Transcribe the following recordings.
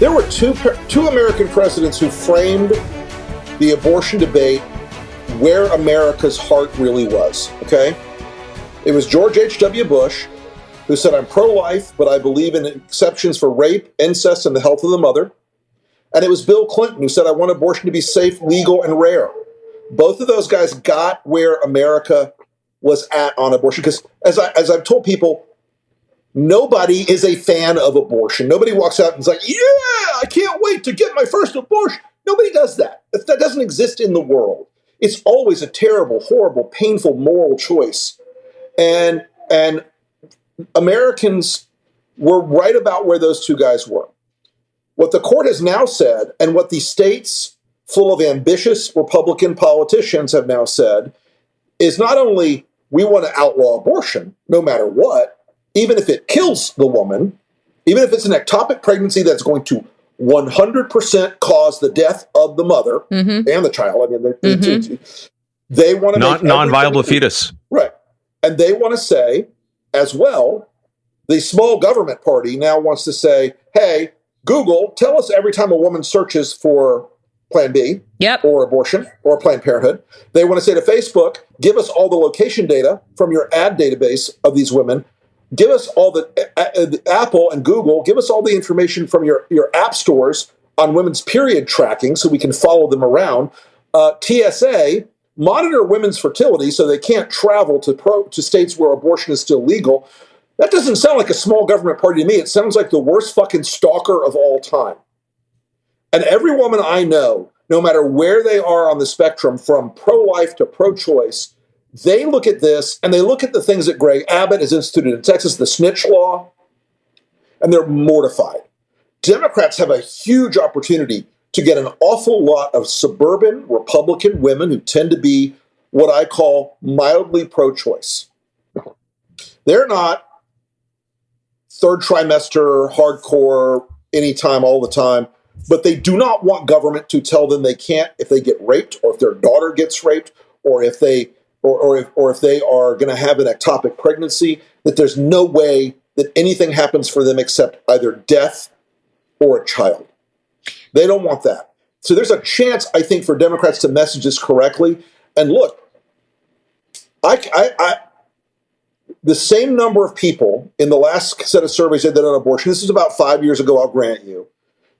There were two American presidents who framed the abortion debate where America's heart really was, okay? It was George H.W. Bush, who said, I'm pro-life, but I believe in exceptions for rape, incest, and the health of the mother. And it was Bill Clinton, who said, I want abortion to be safe, legal, and rare. Both of those guys got where America was at on abortion. Because as I've told people, nobody is a fan of abortion. Nobody walks out and is like, yeah, I can't wait to get my first abortion. Nobody does that. That doesn't exist in the world. It's always a terrible, horrible, painful moral choice. And Americans were right about where those two guys were. What the court has now said, and what the states full of ambitious Republican politicians have now said, is not only we want to outlaw abortion, no matter what, even if it kills the woman, even if it's an ectopic pregnancy that's going to 100% cause the death of the mother and the child. I mean, they want to make non-viable fetus. Right. And they want to say, as well, the small government party now wants to say, hey, Google, tell us every time a woman searches for Plan B or abortion or Planned Parenthood. They want to say to Facebook, give us all the location data from your ad database of these women. Give us all the Apple and Google, give us all the information from your app stores on women's period tracking so we can follow them around. TSA, monitor women's fertility so they can't travel to states where abortion is still legal. That doesn't sound like a small government party to me. It sounds like the worst fucking stalker of all time. And every woman I know, no matter where they are on the spectrum, from pro-life to pro-choice, they look at this, and they look at the things that Greg Abbott has instituted in Texas, the snitch law, and they're mortified. Democrats have a huge opportunity to get an awful lot of suburban Republican women who tend to be what I call mildly pro-choice. They're not third trimester, hardcore, anytime, all the time, but they do not want government to tell them they can't if they get raped, or if their daughter gets raped, or if they if they are going to have an ectopic pregnancy, that there's no way that anything happens for them except either death or a child. They don't want that. So there's a chance, I think, for Democrats to message this correctly. And look, the same number of people in the last set of surveys that did on abortion, this is about 5 years ago, I'll grant you,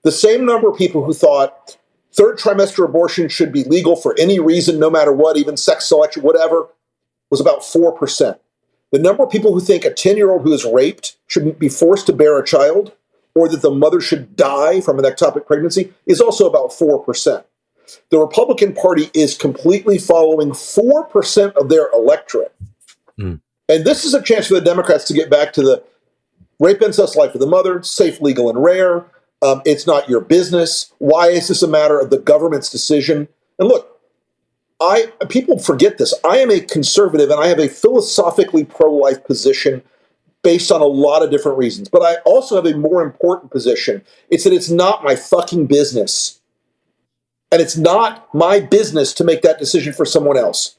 the same number of people who thought third trimester abortion should be legal for any reason, no matter what, even sex selection, whatever, was about 4%. The number of people who think a 10-year-old who is raped should be forced to bear a child, or that the mother should die from an ectopic pregnancy, is also about 4%. The Republican Party is completely following 4% of their electorate. And this is a chance for the Democrats to get back to the rape, incest, life of the mother, safe, legal, and rare. It's not your business. Why is this a matter of the government's decision? And look, people forget this. I am a conservative, and I have a philosophically pro-life position based on a lot of different reasons. But I also have a more important position. It's that it's not my fucking business. And it's not my business to make that decision for someone else.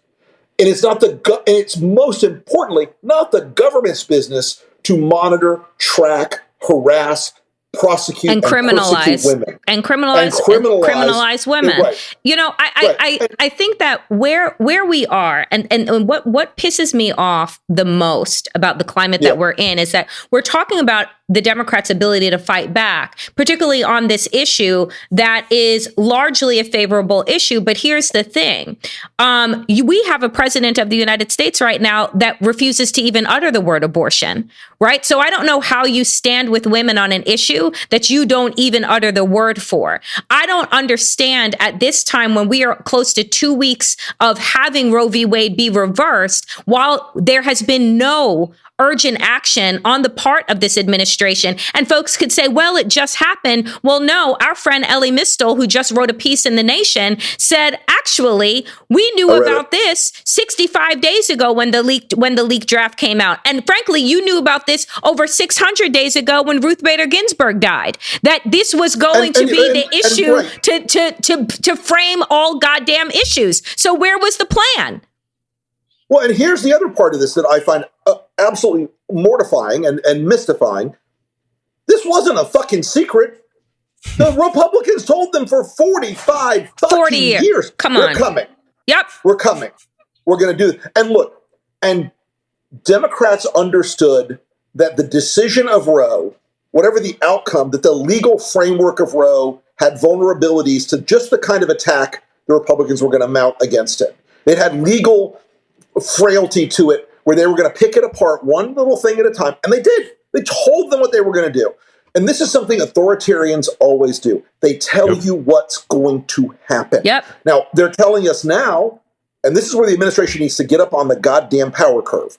And it's not and it's most importantly not the government's business to monitor, track, harass, prosecute, and criminalize women. And criminalize women. Right. You know, I think that where we are, and what pisses me off the most about the climate that we're in is that we're talking about the Democrats' ability to fight back, particularly on this issue that is largely a favorable issue. But here's the thing. We have a president of the United States right now that refuses to even utter the word abortion, right? So I don't know how you stand with women on an issue that you don't even utter the word for. I don't understand at this time, when we are close to 2 weeks of having Roe v. Wade be reversed, while there has been no urgent action on the part of this administration. And folks could say, well, it just happened. Well, no, our friend Ellie Mistel, who just wrote a piece in The Nation, said, actually, we knew about this 65 days ago when the leaked draft came out. And frankly, you knew about this over 600 days ago when Ruth Bader Ginsburg died, that this was going to be the issue to frame all goddamn issues. So where was the plan? Well, and here's the other part of this that I find absolutely mortifying and mystifying. This wasn't a fucking secret. The Republicans told them for 45 40 years. Come on. We're coming. Yep. We're coming. We're going to do it. And look, and Democrats understood that the decision of Roe, whatever the outcome, that the legal framework of Roe had vulnerabilities to just the kind of attack the Republicans were going to mount against it. It had legal frailty to it where they were going to pick it apart one little thing at a time. And they did. They told them what they were going to do. And this is something authoritarians always do. They tell you what's going to happen. Now, they're telling us now, and this is where the administration needs to get up on the goddamn power curve.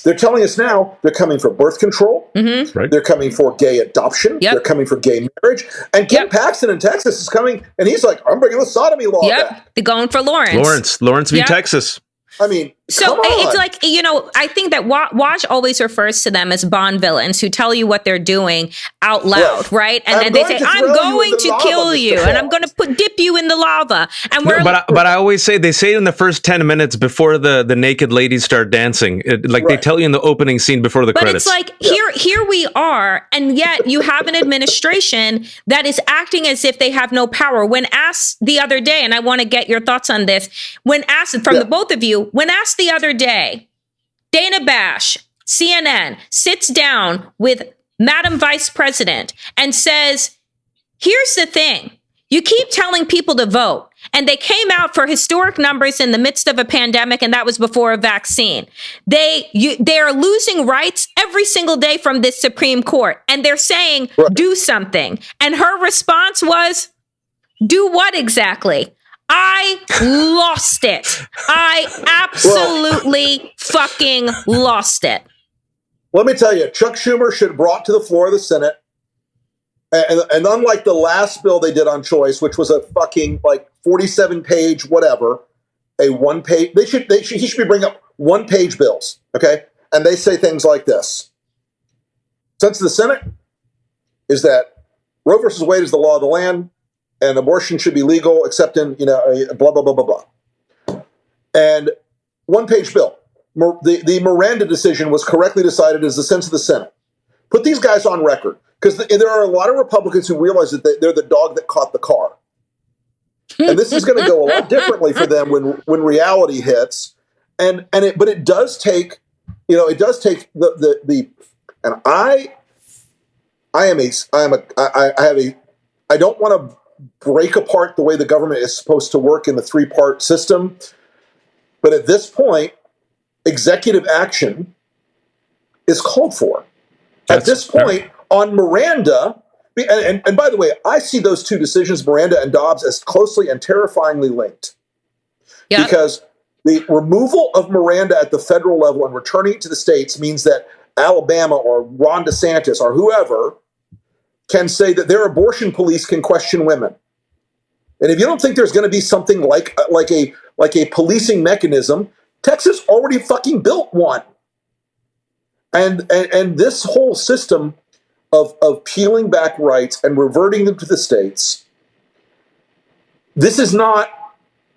They're telling us now they're coming for birth control. Right. They're coming for gay adoption. They're coming for gay marriage. And Ken Paxton in Texas is coming, and he's like, I'm bringing the sodomy law back. They're going for Lawrence. Lawrence v. Texas. I mean, so it's like, I think that Waj always refers to them as Bond villains who tell you what they're doing out loud, right? And then they say, I'm going to kill you, and I'm going to dip you in the lava. And but I always say, they say it in the first 10 minutes before the naked ladies start dancing. They tell you in the opening scene before the credits. But it's like, here we are, and yet you have an administration that is acting as if they have no power. When asked the other day, and I want to get your thoughts on this, when asked from the both of you, when asked the other day, Dana Bash, CNN, sits down with Madam Vice President and says, here's the thing. You keep telling people to vote, and they came out for historic numbers in the midst of a pandemic, and that was before a vaccine. They are losing rights every single day from this Supreme Court, and they're saying, do something. And her response was, do what exactly? I lost it. I absolutely fucking lost it. Let me tell you, Chuck Schumer should have brought to the floor of the Senate, and unlike the last bill they did on choice, which was a fucking 47-page whatever, a one-page, he should be bringing up one-page bills, okay? And they say things like this. Sense of the Senate is that Roe versus Wade is the law of the land, and abortion should be legal, except in, blah, blah, blah, blah, blah. And one-page bill. The Miranda decision was correctly decided as the sense of the Senate. Put these guys on record, because there are a lot of Republicans who realize that they're the dog that caught the car. And this is going to go a lot differently for them when reality hits. But it does take, I don't want to break apart the way the government is supposed to work in the three-part system. But at this point, executive action is called for. At this point, on Miranda, and by the way, I see those two decisions, Miranda and Dobbs, as closely and terrifyingly linked. Because the removal of Miranda at the federal level and returning it to the states means that Alabama or Ron DeSantis or whoever can say that their abortion police can question women. And if you don't think there's going to be something like a policing mechanism, Texas already fucking built one. And this whole system of peeling back rights and reverting them to the states, this is not,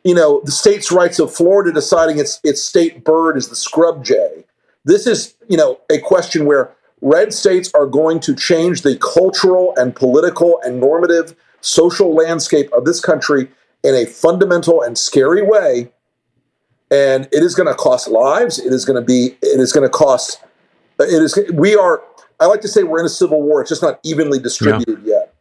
the states' rights of Florida deciding its state bird is the scrub jay. This is, a question where red states are going to change the cultural and political and normative social landscape of this country in a fundamental and scary way. And it is going to cost lives. I like to say we're in a civil war. It's just not evenly distributed yet.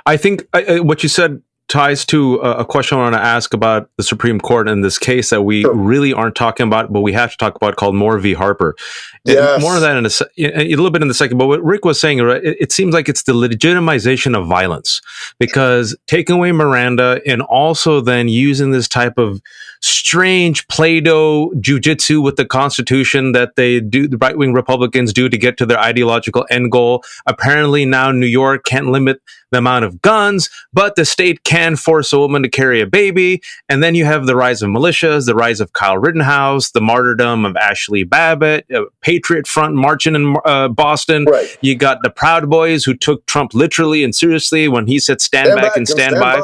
I think what you said ties to a question I want to ask about the Supreme Court in this case that we really aren't talking about, but we have to talk about, called Moore v. Harper. Yes. More of that in a little bit in the second. But what Rick was saying, it seems like it's the legitimization of violence, because taking away Miranda and also then using this type of strange Play-Doh jujitsu with the Constitution that the right-wing Republicans do to get to their ideological end goal. Apparently now New York can't limit the amount of guns, but the state can force a woman to carry a baby. And then you have the rise of militias, the rise of Kyle Rittenhouse, the martyrdom of Ashley Babbitt, Patriot Front marching in Boston. Right. You got the Proud Boys who took Trump literally and seriously when he said stand back and stand by.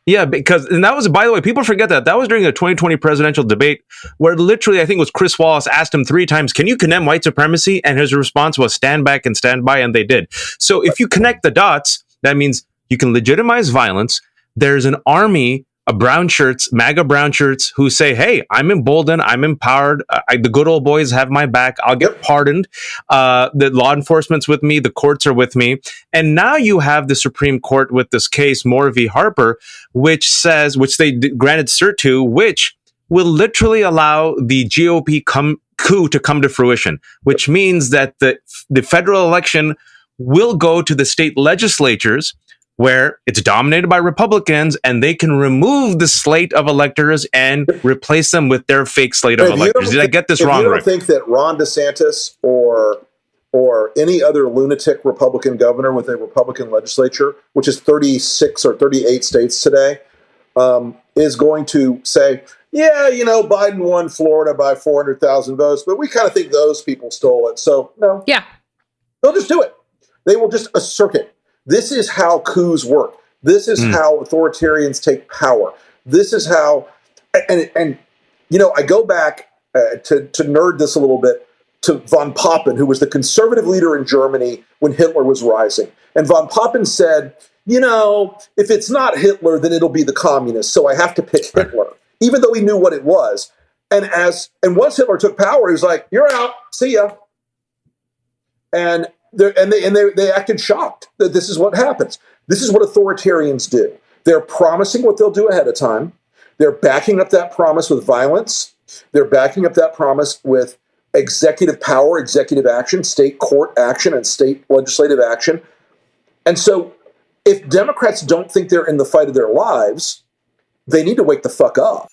Yeah, and that was, by the way, people forget that was during the 2020 presidential debate where literally, I think it was Chris Wallace asked him 3 times, can you condemn white supremacy? And his response was stand back and stand by, and they did. So if you connect the dots, that means You can legitimize violence. There's an army of brown shirts, MAGA brown shirts, who say, hey, I'm emboldened, I'm empowered, the good old boys have my back, I'll get pardoned, the law enforcement's with me, the courts are with me. And now you have the Supreme Court with this case, Moore v. Harper, which they granted cert to, which will literally allow the GOP coup to come to fruition, which means that the federal election will go to the state legislatures, where it's dominated by Republicans, and they can remove the slate of electors and replace them with their fake slate of electors. Did I get this wrong? You don't think that Ron DeSantis or any other lunatic Republican governor with a Republican legislature, which is 36 or 38 states today, is going to say, yeah, Biden won Florida by 400,000 votes, but we kind of think those people stole it. So, no. Yeah. They'll just do it. They will just assert it. This is how coups work. This is how authoritarians take power. This is how, and I go back to nerd this a little bit to von Papen, who was the conservative leader in Germany when Hitler was rising. And von Papen said, if it's not Hitler, then it'll be the communists. So I have to pick Hitler, even though he knew what it was. And once Hitler took power, he was like, "You're out. See ya." And they acted shocked that this is what happens. This is what authoritarians do. They're promising what they'll do ahead of time. They're backing up that promise with violence. They're backing up that promise with executive power, executive action, state court action, and state legislative action. And so if Democrats don't think they're in the fight of their lives, they need to wake the fuck up.